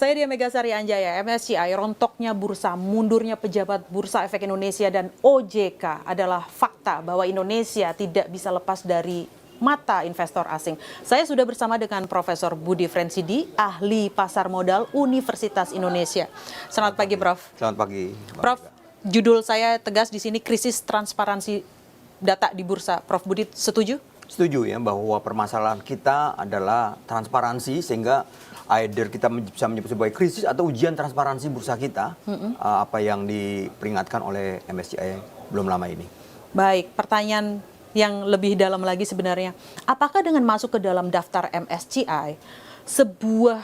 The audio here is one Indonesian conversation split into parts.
Saya Dia Megasari Anjaya. MSCI, rontoknya bursa, mundurnya pejabat Bursa Efek Indonesia dan OJK adalah fakta bahwa Indonesia tidak bisa lepas dari mata investor asing. Saya sudah bersama dengan Profesor Budi Frensidi, ahli pasar modal Universitas Indonesia. Selamat pagi, Prof. Selamat pagi, Prof. Judul saya tegas di sini, krisis transparansi data di bursa. Prof Budi setuju? Setuju ya bahwa permasalahan kita adalah transparansi, sehingga either kita bisa menyebut sebagai krisis atau ujian transparansi bursa kita, apa yang diperingatkan oleh MSCI belum lama ini. Baik, pertanyaan yang lebih dalam lagi sebenarnya, apakah dengan masuk ke dalam daftar MSCI, sebuah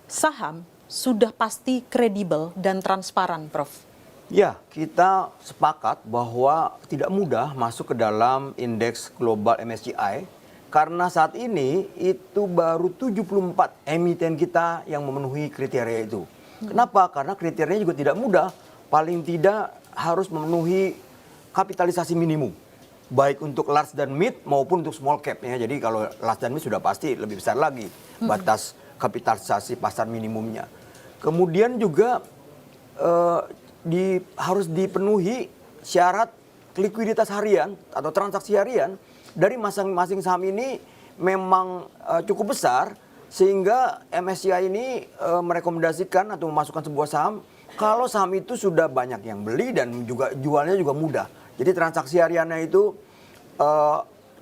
saham sudah pasti kredibel dan transparan, Prof? Ya, kita sepakat bahwa tidak mudah masuk ke dalam indeks global MSCI karena saat ini itu baru 74 emiten kita yang memenuhi kriteria itu. Kenapa? Karena kriterianya juga tidak mudah, paling tidak harus memenuhi kapitalisasi minimum. Baik untuk large dan mid maupun untuk small cap ya. Jadi kalau large dan mid sudah pasti lebih besar lagi batas kapitalisasi pasar minimumnya. Kemudian juga harus dipenuhi syarat likuiditas harian atau transaksi harian dari masing-masing saham ini memang cukup besar, sehingga MSCI ini merekomendasikan atau memasukkan sebuah saham kalau saham itu sudah banyak yang beli dan juga jualnya juga mudah. Jadi transaksi hariannya itu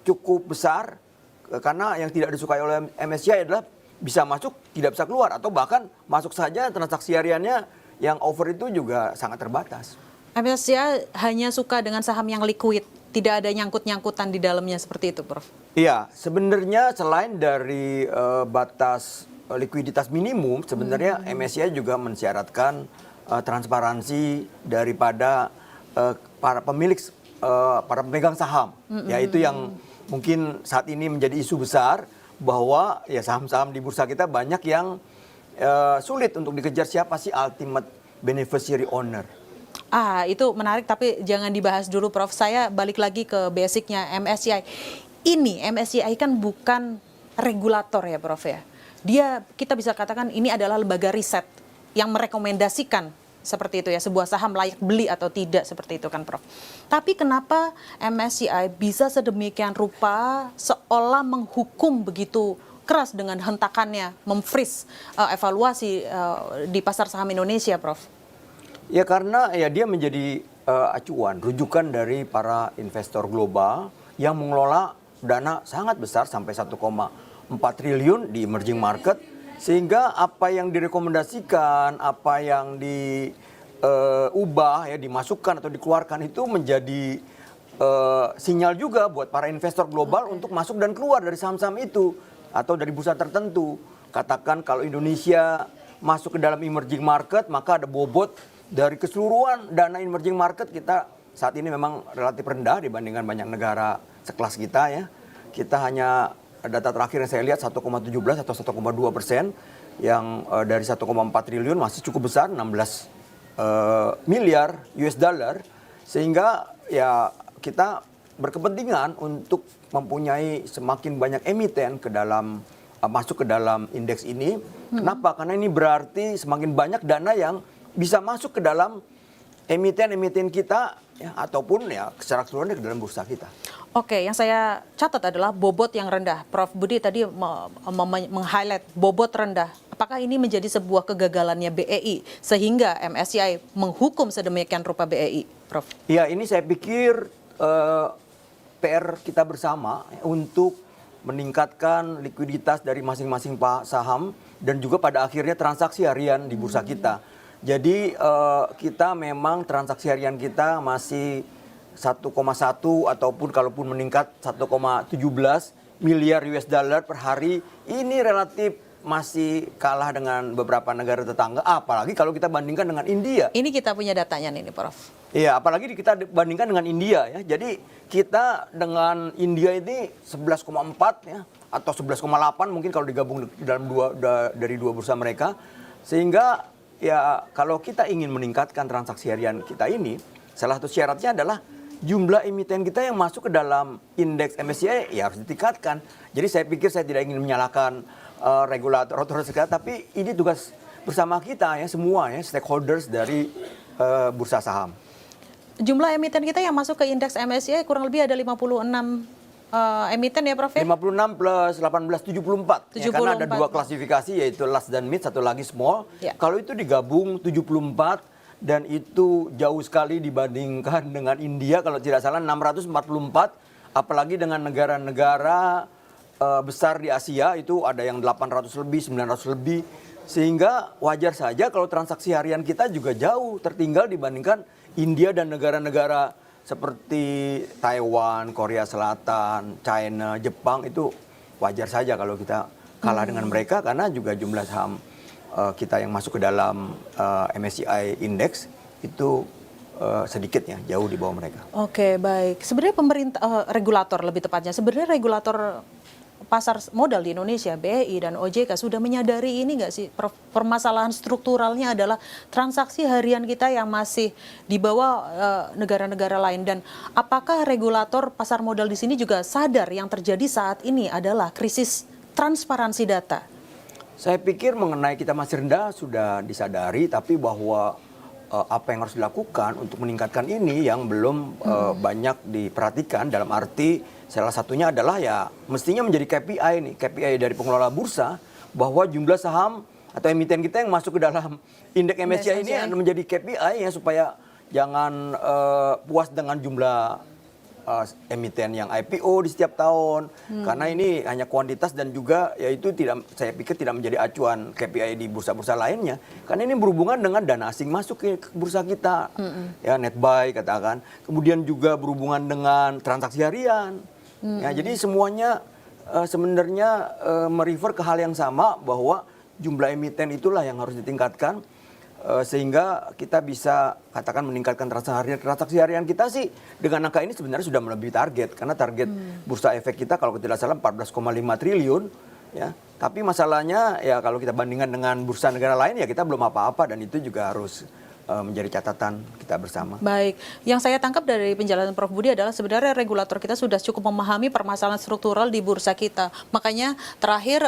cukup besar, karena yang tidak disukai oleh MSCI adalah bisa masuk tidak bisa keluar, atau bahkan masuk saja transaksi hariannya yang over itu juga sangat terbatas. MSCI hanya suka dengan saham yang liquid, tidak ada nyangkut-nyangkutan di dalamnya seperti itu, Prof? Iya, sebenarnya selain dari batas likuiditas minimum, sebenarnya MSCI juga mensyaratkan transparansi daripada para pemilik, para pemegang saham. Ya, itu yang mungkin saat ini menjadi isu besar, bahwa ya saham-saham di bursa kita banyak yang sulit untuk dikejar siapa sih ultimate beneficiary owner. Itu menarik, tapi jangan dibahas dulu, Prof. Saya balik lagi ke basicnya MSCI. Ini MSCI kan bukan regulator ya, Prof ya. Kita bisa katakan ini adalah lembaga riset yang merekomendasikan seperti itu ya, sebuah saham layak beli atau tidak, seperti itu kan, Prof. Tapi kenapa MSCI bisa sedemikian rupa seolah menghukum begitu keras dengan hentakannya, memfreeze evaluasi di pasar saham Indonesia, Prof? Ya karena ya dia menjadi acuan, rujukan dari para investor global yang mengelola dana sangat besar sampai 1,4 triliun di emerging market, sehingga apa yang direkomendasikan, apa yang diubah ya, dimasukkan atau dikeluarkan itu menjadi sinyal juga buat para investor global untuk masuk dan keluar dari saham-saham itu atau dari bursa tertentu. Katakan kalau Indonesia masuk ke dalam emerging market, maka ada bobot dari keseluruhan dana emerging market kita saat ini memang relatif rendah dibandingkan banyak negara sekelas kita ya. Kita hanya, data terakhir yang saya lihat 1,17 atau 1,2%, yang dari 1,4 triliun masih cukup besar, 16 miliar US dollar, sehingga ya kita berkepentingan untuk mempunyai semakin banyak emiten ke dalam masuk ke dalam indeks ini. Kenapa? Karena ini berarti semakin banyak dana yang bisa masuk ke dalam emiten-emiten kita ya, ataupun ya secara keseluruhan ke dalam bursa kita. Oke, yang saya catat adalah bobot yang rendah. Prof Budi tadi meng-highlight bobot rendah. Apakah ini menjadi sebuah kegagalannya BEI sehingga MSCI menghukum sedemikian rupa BEI, Prof? Ya, ini saya pikir PR kita bersama untuk meningkatkan likuiditas dari masing-masing saham dan juga pada akhirnya transaksi harian di bursa kita. Jadi kita memang transaksi harian kita masih 1,1 ataupun kalaupun meningkat 1,17 miliar US dollar per hari. Ini relatif masih kalah dengan beberapa negara tetangga, apalagi kalau kita bandingkan dengan India. Ini kita punya datanya nih, Prof. Iya, apalagi kita bandingkan dengan India ya. Jadi kita dengan India ini 11,4 ya, atau 11,8 mungkin kalau digabung dalam dari dua bursa mereka. Sehingga ya kalau kita ingin meningkatkan transaksi harian kita ini, salah satu syaratnya adalah jumlah emiten kita yang masuk ke dalam indeks MSCI ya harus ditingkatkan. Jadi saya pikir saya tidak ingin menyalahkan regulator otoritas, tapi ini tugas bersama kita ya semua ya stakeholders dari bursa saham. Jumlah emiten kita yang masuk ke indeks MSCI kurang lebih ada 56 emiten ya Prof ya? 56 plus 18, 74. Ya, karena ada 2 klasifikasi yaitu large dan mid, satu lagi small. Ya. Kalau itu digabung 74 dan itu jauh sekali dibandingkan dengan India kalau tidak salah 644. Apalagi dengan negara-negara besar di Asia itu ada yang 800 lebih, 900 lebih. Sehingga wajar saja kalau transaksi harian kita juga jauh tertinggal dibandingkan India dan negara-negara seperti Taiwan, Korea Selatan, China, Jepang itu wajar saja kalau kita kalah dengan mereka karena juga jumlah saham kita yang masuk ke dalam MSCI Index itu sedikit ya, jauh di bawah mereka. Oke, baik. Sebenarnya pemerintah, regulator lebih tepatnya, sebenarnya regulator pasar modal di Indonesia, BEI dan OJK sudah menyadari ini nggak sih, Prof? Permasalahan strukturalnya adalah transaksi harian kita yang masih di bawah negara-negara lain. Dan apakah regulator pasar modal di sini juga sadar yang terjadi saat ini adalah krisis transparansi data? Saya pikir mengenai kita masih rendah sudah disadari, tapi bahwa apa yang harus dilakukan untuk meningkatkan ini yang belum banyak diperhatikan dalam arti salah satunya adalah ya mestinya menjadi KPI nih, KPI dari pengelola bursa bahwa jumlah saham atau emiten kita yang masuk ke dalam indeks MSCI ini menjadi KPI ya supaya jangan puas dengan jumlah emiten yang IPO di setiap tahun karena ini hanya kuantitas dan juga yaitu tidak, saya pikir tidak menjadi acuan KPI di bursa-bursa lainnya karena ini berhubungan dengan dana asing masuk ke bursa kita ya net buy katakan, kemudian juga berhubungan dengan transaksi harian ya, jadi semuanya sebenarnya merefer ke hal yang sama bahwa jumlah emiten itulah yang harus ditingkatkan sehingga kita bisa katakan meningkatkan transaksi harian kita sih dengan angka ini sebenarnya sudah melebihi target karena target bursa efek kita kalau tidak salah 14,5 triliun ya, tapi masalahnya ya kalau kita bandingkan dengan bursa negara lain ya kita belum apa-apa dan itu juga harus menjadi catatan kita bersama. Baik, yang saya tangkap dari penjelasan Prof Budi adalah sebenarnya regulator kita sudah cukup memahami permasalahan struktural di bursa kita, makanya terakhir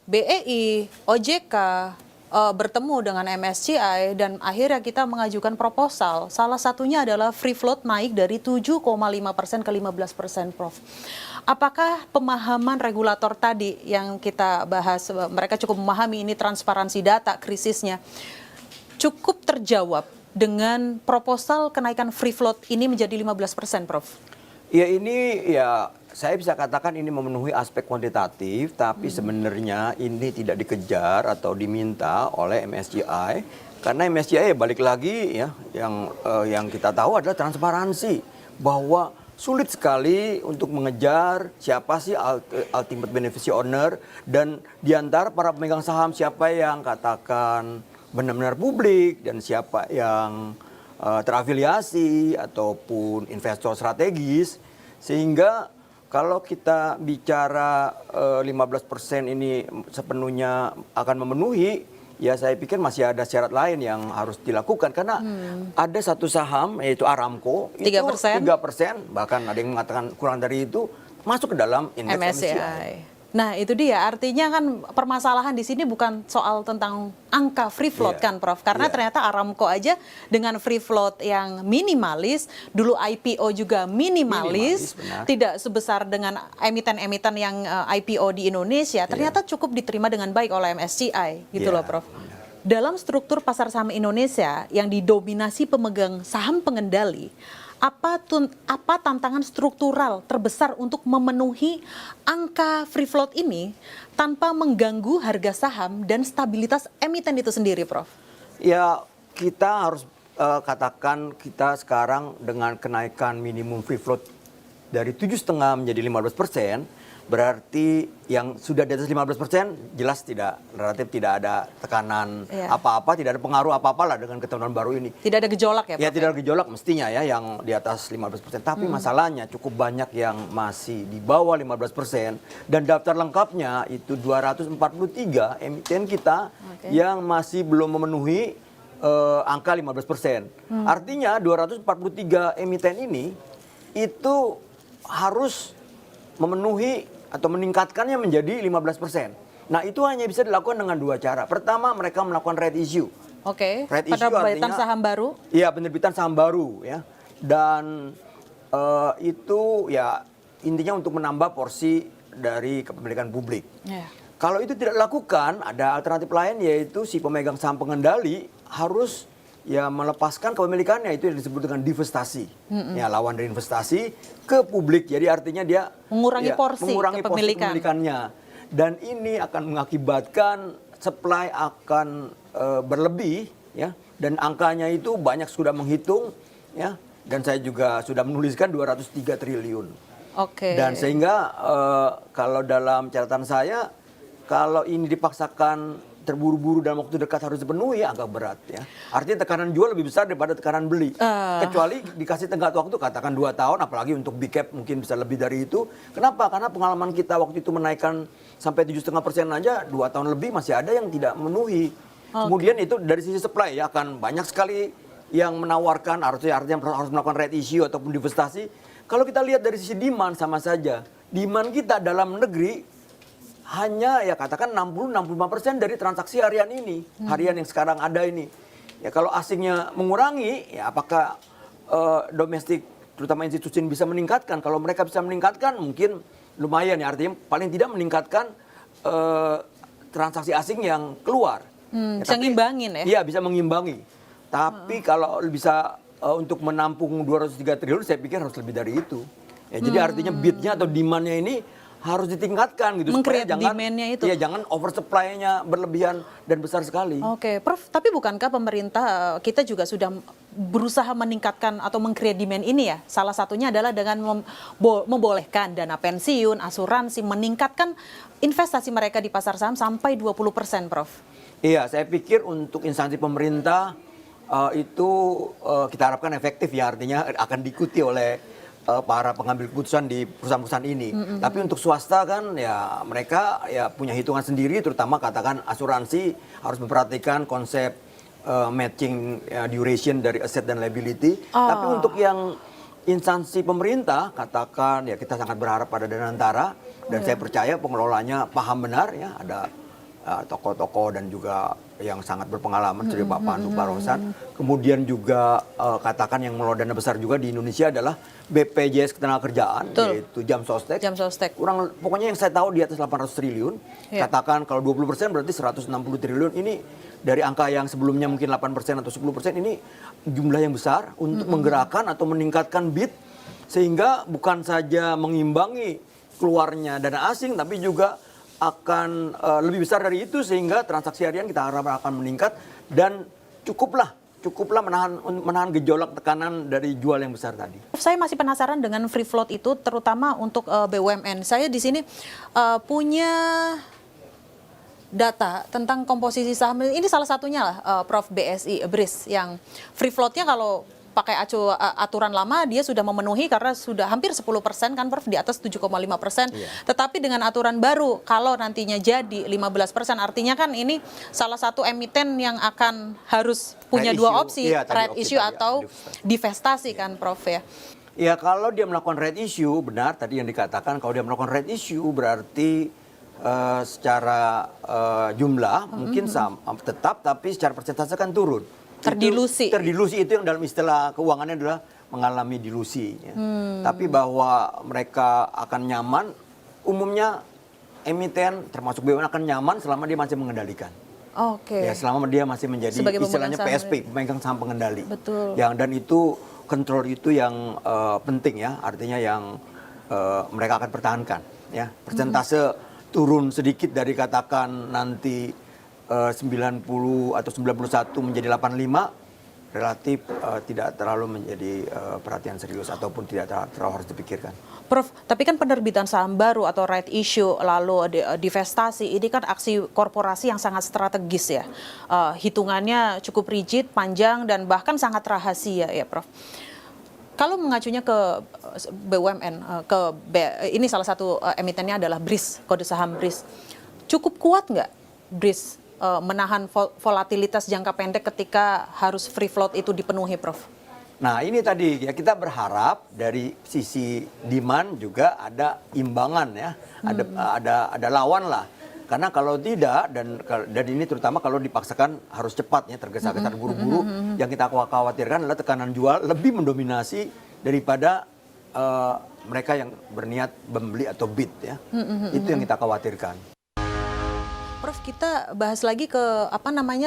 BEI, OJK bertemu dengan MSCI dan akhirnya kita mengajukan proposal. Salah satunya adalah free float naik dari 7,5% ke 15%, Prof. Apakah pemahaman regulator tadi yang kita bahas, mereka cukup memahami ini transparansi data, krisisnya, cukup terjawab dengan proposal kenaikan free float ini menjadi 15%, Prof? Ya ini ya saya bisa katakan ini memenuhi aspek kuantitatif, tapi sebenarnya ini tidak dikejar atau diminta oleh MSCI karena MSCI balik lagi ya yang kita tahu adalah transparansi bahwa sulit sekali untuk mengejar siapa sih ultimate beneficiary owner dan diantara para pemegang saham siapa yang katakan benar-benar publik dan siapa yang terafiliasi ataupun investor strategis sehingga kalau kita bicara 15% ini sepenuhnya akan memenuhi ya saya pikir masih ada syarat lain yang harus dilakukan karena ada satu saham yaitu Aramco 3%. itu 3% bahkan ada yang mengatakan kurang dari itu masuk ke dalam indeks MSCI. Nah itu dia, artinya kan permasalahan di sini bukan soal tentang angka free float kan Prof, karena ternyata Aramco aja dengan free float yang minimalis, dulu IPO juga minimalis tidak sebesar dengan emiten-emiten yang IPO di Indonesia, ternyata cukup diterima dengan baik oleh MSCI gitu loh Prof. Dalam struktur pasar saham Indonesia yang didominasi pemegang saham pengendali, apa tantangan struktural terbesar untuk memenuhi angka free float ini tanpa mengganggu harga saham dan stabilitas emiten itu sendiri, Prof? Ya, kita harus katakan kita sekarang dengan kenaikan minimum free float dari 7,5 menjadi 15%, berarti yang sudah di atas 15% jelas relatif tidak ada tekanan apa-apa, tidak ada pengaruh apa-apa lah dengan ketentuan baru ini. Tidak ada gejolak ya Prof? Ya tidak ada gejolak mestinya ya yang di atas 15%. Tapi masalahnya cukup banyak yang masih di bawah 15% dan daftar lengkapnya itu 243 emiten kita yang masih belum memenuhi angka 15%. Artinya 243 emiten ini itu harus memenuhi atau meningkatkannya menjadi 15%. Nah, itu hanya bisa dilakukan dengan dua cara. Pertama, mereka melakukan red issue. Oke. Red issue Penerbitan artinya saham baru. Iya, penerbitan saham baru ya. Dan itu ya intinya untuk menambah porsi dari kepemilikan publik. Ya. Kalau itu tidak dilakukan, ada alternatif lain yaitu si pemegang saham pengendali harus ya melepaskan kepemilikannya, itu yang disebut dengan divestasi. Ya, lawan dari investasi ke publik. Jadi artinya dia Mengurangi porsi porsi kepemilikan. kepemilikannya. Dan ini akan mengakibatkan supply akan berlebih ya, dan angkanya itu banyak sudah menghitung ya, dan saya juga sudah menuliskan 203 triliun. Oke. Dan sehingga kalau dalam catatan saya, kalau ini dipaksakan terburu-buru dalam waktu dekat harus dipenuhi, agak berat ya. Artinya tekanan jual lebih besar daripada tekanan beli. Kecuali dikasih tenggat waktu, katakan 2 tahun, apalagi untuk big cap mungkin bisa lebih dari itu. Kenapa? Karena pengalaman kita waktu itu menaikkan sampai 7,5% aja, 2 tahun lebih masih ada yang tidak memenuhi. Kemudian itu dari sisi supply ya, akan banyak sekali yang menawarkan, artinya harus melakukan red issue ataupun divestasi. Kalau kita lihat dari sisi demand sama saja. Demand kita dalam negeri hanya ya katakan 60-65% dari transaksi harian ini, harian yang sekarang ada ini. Ya kalau asingnya mengurangi, ya apakah domestik terutama institusi ini bisa meningkatkan? Kalau mereka bisa meningkatkan mungkin lumayan ya, artinya paling tidak meningkatkan transaksi asing yang keluar. Ya, Bisa ngimbangin ya? Iya, bisa mengimbangi. Tapi kalau bisa untuk menampung 203 triliun, saya pikir harus lebih dari itu. Ya, jadi artinya bidnya atau demandnya ini harus ditingkatkan gitu, supaya Meng-create jangan demand-nya itu. ya jangan oversupply-nya berlebihan dan besar sekali. Oke, Prof. Tapi bukankah pemerintah kita juga sudah berusaha meningkatkan atau meng-create demand ini ya? Salah satunya adalah dengan membolehkan dana pensiun, asuransi, meningkatkan investasi mereka di pasar saham sampai 20%, Prof. Iya, saya pikir untuk instansi pemerintah itu kita harapkan efektif ya, artinya akan diikuti oleh para pengambil keputusan di perusahaan-perusahaan ini. Tapi untuk swasta kan ya mereka ya punya hitungan sendiri, terutama katakan asuransi harus memperhatikan konsep matching duration dari asset dan liability. Tapi untuk yang instansi pemerintah, katakan ya kita sangat berharap pada Danantara, dan saya percaya pengelolanya paham benar ya, ada tokoh-tokoh dan juga yang sangat berpengalaman seperti Pak Pandu Barosan. Kemudian juga katakan yang mengelola dana besar juga di Indonesia adalah BPJS Ketenagakerjaan, yaitu Jam Sostek. Jam Sostek. Pokoknya yang saya tahu di atas 800 triliun. Katakan kalau 20% berarti 160 triliun. Ini dari angka yang sebelumnya mungkin 8% atau 10%, ini jumlah yang besar untuk menggerakkan atau meningkatkan bid, sehingga bukan saja mengimbangi keluarnya dana asing, tapi juga akan lebih besar dari itu, sehingga transaksi harian kita harapkan akan meningkat dan cukuplah menahan gejolak tekanan dari jual yang besar tadi. Saya masih penasaran dengan free float itu, terutama untuk BUMN. Saya di sini punya data tentang komposisi saham. Ini salah satunya lah, Prof, BSI, BRIS, yang free floatnya kalau pakai aturan lama dia sudah memenuhi karena sudah hampir 10% kan, Prof, di atas 7,5%. Tetapi dengan aturan baru, kalau nantinya jadi 15%, artinya kan ini salah satu emiten yang akan harus punya dua opsi, red issue atau divestasi kan, Prof ya. Ya, kalau dia melakukan red issue, benar tadi yang dikatakan, kalau dia melakukan red issue berarti secara jumlah mungkin tetap, tapi secara persentase kan turun. Terdilusi. Terdilusi itu yang dalam istilah keuangannya adalah mengalami dilusi. Ya. Tapi bahwa mereka akan nyaman, umumnya emiten termasuk BUMN akan nyaman selama dia masih mengendalikan. Oke. Ya, selama dia masih menjadi Sebagai istilahnya pemegang PSP, pemegang saham pengendali. Betul. Dan itu kontrol itu yang penting ya, artinya yang mereka akan pertahankan. Ya, persentase turun sedikit dari katakan nanti 90 atau 91 menjadi 85 relatif tidak terlalu menjadi perhatian serius ataupun tidak terlalu harus dipikirkan. Prof, tapi kan penerbitan saham baru atau right issue lalu divestasi ini kan aksi korporasi yang sangat strategis ya. Hitungannya cukup rigid, panjang, dan bahkan sangat rahasia ya, Prof. Kalau mengacunya ke BUMN, ini salah satu emitennya adalah BRIS, kode saham BRIS. Cukup kuat nggak BRIS menahan volatilitas jangka pendek ketika harus free float itu dipenuhi, Prof? Nah, ini tadi ya, kita berharap dari sisi demand juga ada imbangan ya, ada lawan lah. Karena kalau tidak, dan ini terutama kalau dipaksakan harus cepat ya, tergesa-gesa buru-buru, yang kita khawatirkan adalah tekanan jual lebih mendominasi daripada mereka yang berniat membeli atau bid ya. Itu yang kita khawatirkan. Prof, kita bahas lagi ke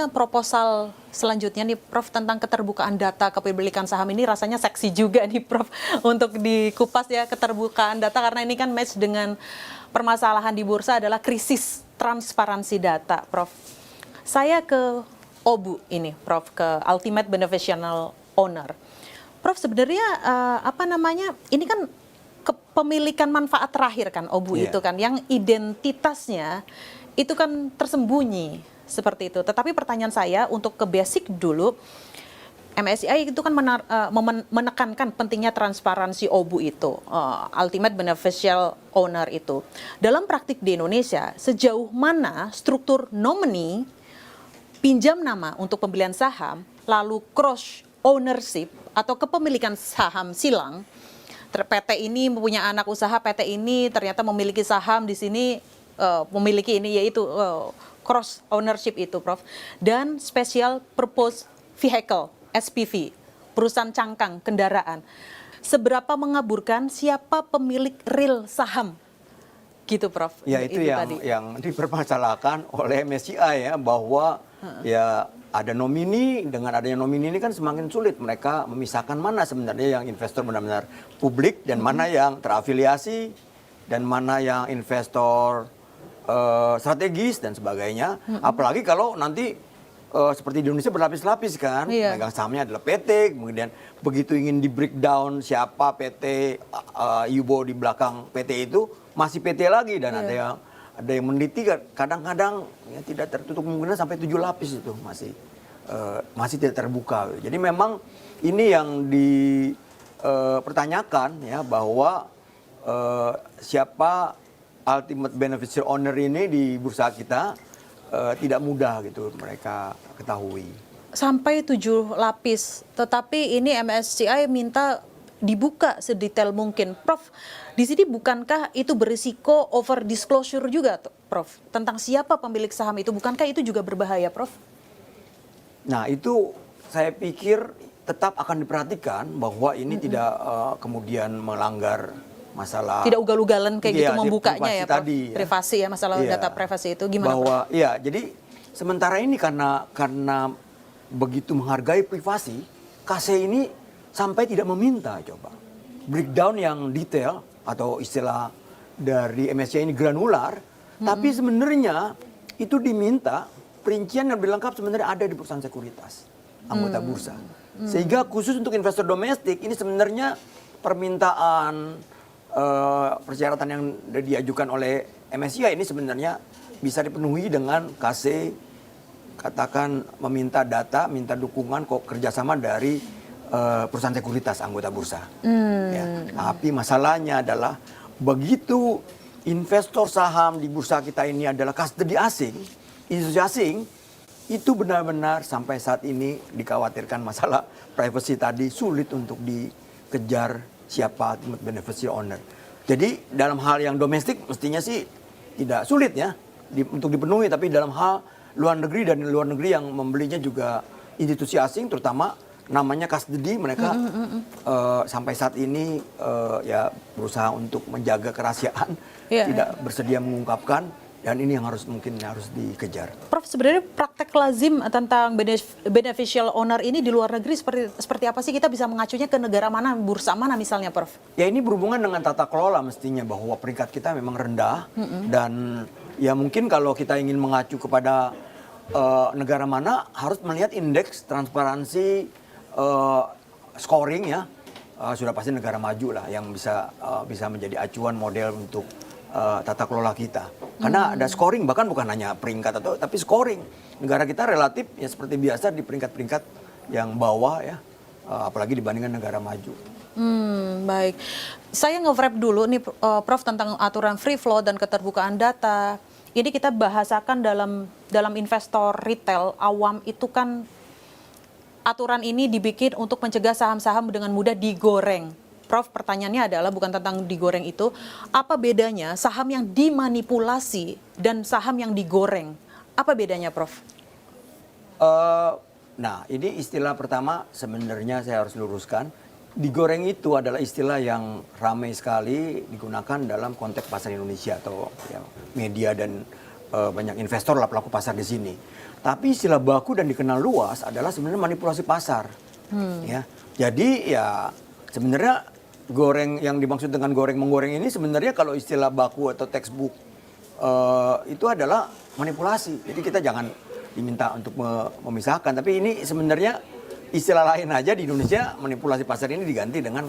proposal selanjutnya nih Prof, tentang keterbukaan data kepemilikan saham. Ini rasanya seksi juga nih Prof untuk dikupas ya, keterbukaan data, karena ini kan match dengan permasalahan di bursa adalah krisis transparansi data, Prof. Saya ke OBU ini, Prof, ke Ultimate Beneficial Owner. Prof, sebenarnya ini kan kepemilikan manfaat terakhir kan OBU itu kan, yang identitasnya itu kan tersembunyi seperti itu. Tetapi pertanyaan saya untuk ke basic dulu, MSCI itu kan menekankan pentingnya transparansi OBU itu, Ultimate Beneficial Owner itu. Dalam praktik di Indonesia, sejauh mana struktur nomini, pinjam nama untuk pembelian saham, lalu cross ownership atau kepemilikan saham silang, PT ini mempunyai anak usaha, PT ini ternyata memiliki saham di sini, memiliki ini, yaitu cross ownership itu, Prof. Dan special purpose vehicle, SPV, perusahaan cangkang kendaraan. Seberapa mengaburkan siapa pemilik real saham? Gitu, Prof. Ya, itu yang dipermasalahkan oleh MSCI ya, bahwa ya ada nomini, dengan adanya nomini ini kan semakin sulit mereka memisahkan mana sebenarnya yang investor benar-benar publik dan mana yang terafiliasi dan mana yang investor strategis dan sebagainya. Apalagi kalau nanti seperti di Indonesia berlapis-lapis kan, megang sahamnya adalah PT, kemudian begitu ingin di breakdown siapa PT Yubo di belakang PT itu masih PT lagi, dan ada yang meneliti kadang-kadang ya tidak tertutup kemungkinan sampai 7 lapis itu masih tidak terbuka. Jadi memang ini yang dipertanyakan ya, bahwa siapa ultimate beneficial owner ini di bursa kita tidak mudah gitu mereka ketahui. Sampai 7 lapis, tetapi ini MSCI minta dibuka sedetail mungkin. Prof, di sini bukankah itu berisiko over disclosure juga, Prof? Tentang siapa pemilik saham itu, bukankah itu juga berbahaya, Prof? Nah, itu saya pikir tetap akan diperhatikan bahwa ini tidak kemudian melanggar masalah, tidak ugal-ugalan kayak gitu membukanya ya, Prof. Tadi, privasi ya, masalah data privasi itu gimana, bahwa Prof? ya, jadi sementara ini karena begitu menghargai privasi, KC ini sampai tidak meminta coba breakdown yang detail, atau istilah dari MSCI ini granular, tapi sebenarnya itu diminta perincian yang lebih lengkap sebenarnya ada di perusahaan sekuritas anggota bursa. Sehingga khusus untuk investor domestik ini sebenarnya permintaan persyaratan yang diajukan oleh MSCI ini sebenarnya bisa dipenuhi dengan KC, katakan meminta data, minta dukungan kerjasama dari perusahaan sekuritas anggota bursa. Ya. Tapi masalahnya adalah begitu investor saham di bursa kita ini adalah custody asing, institusi asing, itu benar-benar sampai saat ini dikhawatirkan masalah privacy tadi sulit untuk dikejar siapa ultimate beneficial owner. Jadi dalam hal yang domestik mestinya sih tidak sulit ya untuk dipenuhi, tapi dalam hal luar negeri, dan luar negeri yang membelinya juga institusi asing, terutama namanya custody, mereka sampai saat ini ya berusaha untuk menjaga kerahasiaan, tidak bersedia mengungkapkan. Dan ini yang mungkin harus dikejar. Prof, sebenarnya praktek lazim tentang beneficial owner ini di luar negeri seperti apa sih? Kita bisa mengacunya ke negara mana, bursa mana misalnya, Prof? Ya, ini berhubungan dengan tata kelola mestinya, bahwa peringkat kita memang rendah. Dan ya mungkin kalau kita ingin mengacu kepada negara mana, harus melihat indeks transparansi scoring ya. Sudah pasti negara maju lah yang bisa menjadi acuan model untuk tata kelola kita. Karena ada scoring, bahkan bukan hanya peringkat tapi scoring. Negara kita relatif ya seperti biasa di peringkat-peringkat yang bawah ya, apalagi dibandingkan negara maju. Baik. Saya nge-wrap dulu nih Prof tentang aturan free float dan keterbukaan data. Ini kita bahasakan dalam investor retail awam itu kan aturan ini dibikin untuk mencegah saham-saham dengan mudah digoreng. Prof, pertanyaannya adalah bukan tentang digoreng itu, apa bedanya saham yang dimanipulasi dan saham yang digoreng? Apa bedanya, Prof? Nah, ini istilah pertama sebenarnya saya harus luruskan. Digoreng itu adalah istilah yang ramai sekali digunakan dalam konteks pasar Indonesia atau ya, media dan banyak investor lah pelaku pasar di sini. Tapi istilah baku dan dikenal luas adalah sebenarnya manipulasi pasar. Ya, jadi ya sebenarnya goreng yang dimaksud dengan goreng menggoreng ini sebenarnya kalau istilah baku atau textbook itu adalah manipulasi. Jadi kita jangan diminta untuk memisahkan. Tapi ini sebenarnya istilah lain aja di Indonesia manipulasi pasar ini diganti dengan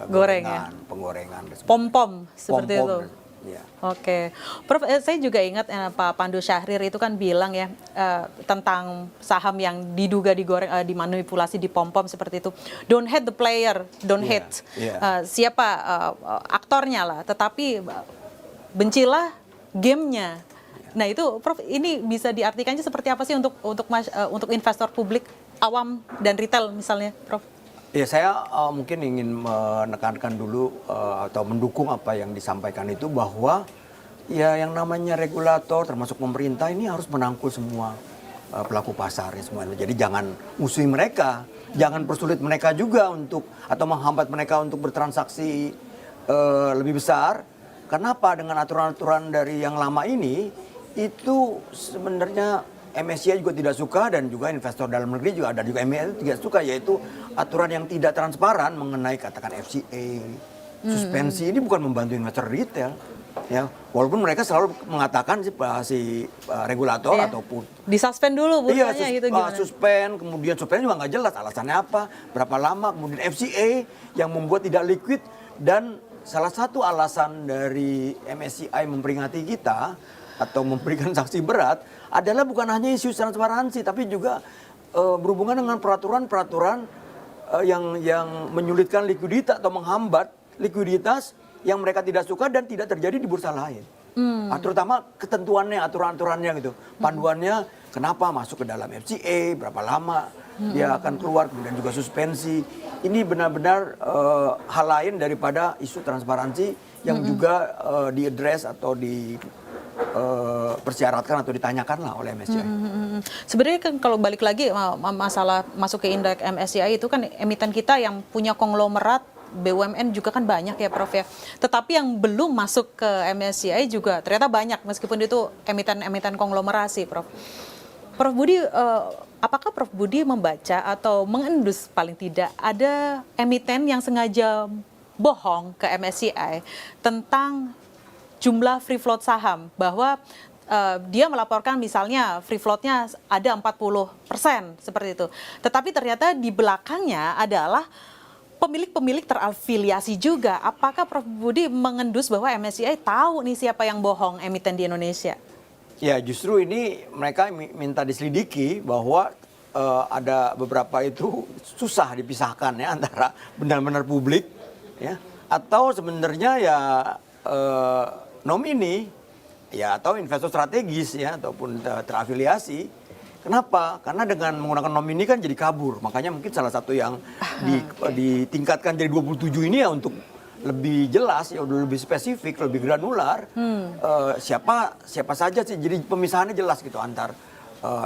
Goreng, gorengan, penggorengan. Pom-pom seperti Pom-pom, itu. ya. Oke, Prof, saya juga ingat Pak Pandu Syahrir itu kan bilang ya tentang saham yang diduga digoreng, dimanipulasi, dipom-pom seperti itu. Don't hate the player, don't Yeah, hate yeah. siapa aktornya lah, tetapi bencilah gamenya. Nah itu, Prof, ini bisa diartikannya seperti apa sih untuk investor publik, awam dan retail misalnya, Prof? Ya saya mungkin ingin menekankan dulu atau mendukung apa yang disampaikan itu bahwa ya yang namanya regulator termasuk pemerintah ini harus menangkul semua pelaku pasar ya semuanya. Jadi jangan musuhi mereka, jangan persulit mereka juga untuk atau menghambat mereka untuk bertransaksi lebih besar. Kenapa dengan aturan-aturan dari yang lama ini itu sebenarnya MSCI juga tidak suka dan juga investor dalam negeri juga ada juga MSCI tidak suka, yaitu aturan yang tidak transparan mengenai katakan FCA, suspensi ini bukan membantu investor retail ya, walaupun mereka selalu mengatakan si regulator ataupun disuspend dulu bursanya gitu gimana? Suspend, kemudian suspend juga nggak jelas alasannya apa, berapa lama, kemudian FCA yang membuat tidak liquid. Dan salah satu alasan dari MSCI memperingati kita atau memberikan sanksi berat adalah bukan hanya isu transparansi, tapi juga berhubungan dengan peraturan-peraturan yang menyulitkan likuiditas atau menghambat likuiditas yang mereka tidak suka dan tidak terjadi di bursa lain. Terutama ketentuannya, aturan-aturannya gitu, panduannya kenapa masuk ke dalam FCA, berapa lama dia akan keluar, kemudian juga suspensi. Ini benar-benar hal lain daripada isu transparansi yang juga diadres atau persyaratkan atau ditanyakan lah oleh MSCI. Sebenarnya kan kalau balik lagi masalah masuk ke indeks MSCI itu kan emiten kita yang punya konglomerat BUMN juga kan banyak ya, Prof ya. Tetapi yang belum masuk ke MSCI juga ternyata banyak meskipun itu emiten-emiten konglomerasi, Prof. Prof Budi, apakah Prof Budi membaca atau mengendus paling tidak ada emiten yang sengaja bohong ke MSCI tentang jumlah free float saham, bahwa dia melaporkan misalnya free floatnya ada 40% seperti itu. Tetapi ternyata di belakangnya adalah pemilik-pemilik terafiliasi juga. Apakah Prof Budi mengendus bahwa MSCI tahu nih siapa yang bohong emiten di Indonesia? Ya justru ini mereka minta diselidiki bahwa ada beberapa itu susah dipisahkan ya antara benar-benar publik ya atau sebenarnya ya nomini ya atau investor strategis ya ataupun terafiliasi. Kenapa? Karena dengan menggunakan nomini kan jadi kabur. Makanya mungkin salah satu yang ditingkatkan jadi 27 ini ya untuk lebih jelas ya udah lebih spesifik, lebih granular. Siapa saja sih, jadi pemisahannya jelas gitu antar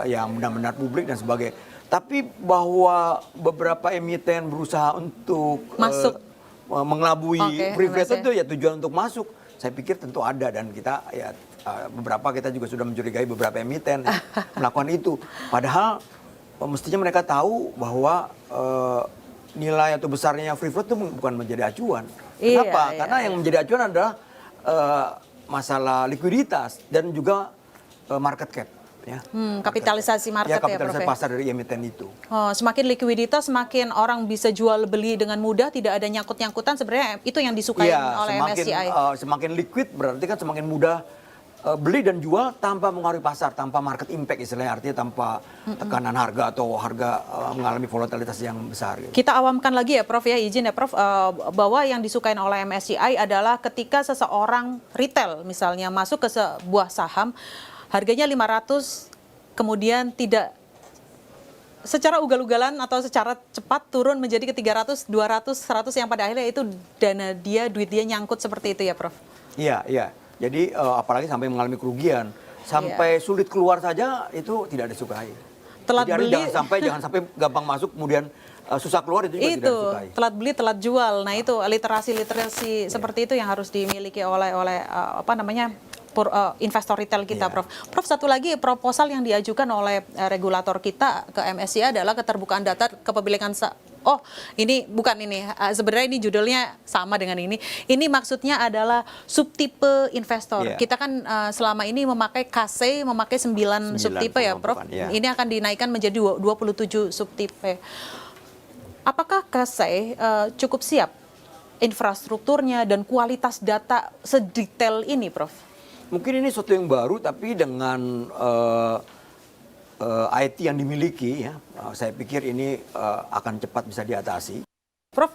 yang benar-benar publik dan sebagainya. Tapi bahwa beberapa emiten berusaha untuk masuk mengelabui free float itu ya tujuan untuk masuk. Saya pikir tentu ada dan kita ya beberapa kita juga sudah mencurigai beberapa emiten melakukan itu. Padahal mestinya mereka tahu bahwa nilai atau besarnya free float itu bukan menjadi acuan. Kenapa? Karena yang menjadi acuan adalah masalah likuiditas dan juga market cap. Ya, kapitalisasi market ya, kapitalisasi Prof. pasar dari emiten itu. Semakin likuiditas, semakin orang bisa jual beli dengan mudah, tidak ada nyangkut-nyangkutan. Sebenarnya itu yang disukai oleh MSCI. Semakin liquid berarti kan semakin mudah beli dan jual tanpa mengaruhi pasar, tanpa market impact istilahnya, artinya tanpa tekanan harga atau harga mengalami volatilitas yang besar. Gitu. Kita awamkan lagi ya, Prof ya, izin ya, Prof, bahwa yang disukai oleh MSCI adalah ketika seseorang retail misalnya masuk ke sebuah saham, harganya 500, kemudian tidak secara ugal-ugalan atau secara cepat turun menjadi ke 300, 200, 100 yang pada akhirnya itu dana dia, duit dia nyangkut seperti itu ya Prof? Iya, iya. Jadi apalagi sampai mengalami kerugian, sampai sulit keluar saja itu tidak disukai. Telat Jadi beli. jangan sampai gampang masuk kemudian susah keluar itu juga tidak disukai. Telat beli, telat jual. Nah itu literasi seperti itu yang harus dimiliki oleh investor retail kita, Prof. Prof, satu lagi proposal yang diajukan oleh regulator kita ke MSCI adalah keterbukaan data kepemilikan. Oh, ini bukan ini. Sebenarnya ini judulnya sama dengan ini. Ini maksudnya adalah subtipe investor. Kita kan selama ini memakai KC, memakai 9 subtipe ya, Prof. Ini akan dinaikkan menjadi 27 subtipe. Apakah KC cukup siap infrastrukturnya dan kualitas data sedetail ini, Prof? Mungkin ini sesuatu yang baru, tapi dengan IT yang dimiliki, ya, saya pikir ini akan cepat bisa diatasi. Prof,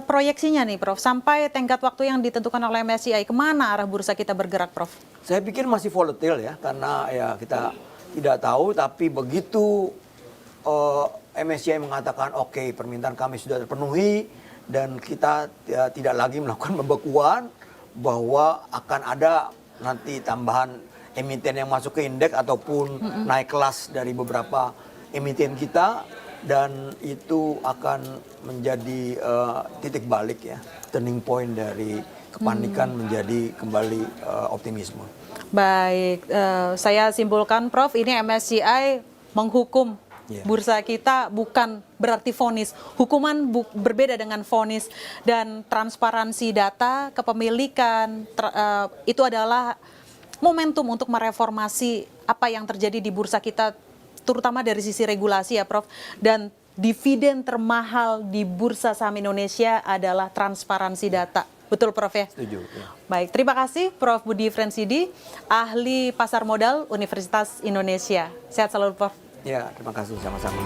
proyeksinya nih, Prof, sampai tenggat waktu yang ditentukan oleh MSCI, kemana arah bursa kita bergerak, Prof? Saya pikir masih volatile ya, karena ya kita tidak tahu, tapi begitu MSCI mengatakan oke, permintaan kami sudah terpenuhi dan kita tidak lagi melakukan pembekuan, bahwa akan ada nanti tambahan emiten yang masuk ke indeks ataupun naik kelas dari beberapa emiten kita, dan itu akan menjadi titik balik ya, turning point dari kepanikan menjadi kembali optimisme. Baik, saya simpulkan, Prof, ini MSCI menghukum bursa kita bukan berarti vonis. Hukuman berbeda dengan vonis, dan transparansi data kepemilikan itu adalah momentum untuk mereformasi apa yang terjadi di bursa kita, terutama dari sisi regulasi ya, Prof. Dan dividen termahal di bursa saham Indonesia adalah transparansi data. Betul, Prof ya? Setuju. Ya. Baik, terima kasih Prof Budi Frensidi, ahli pasar modal Universitas Indonesia. Sehat selalu, Prof. Ya, terima kasih sama-sama.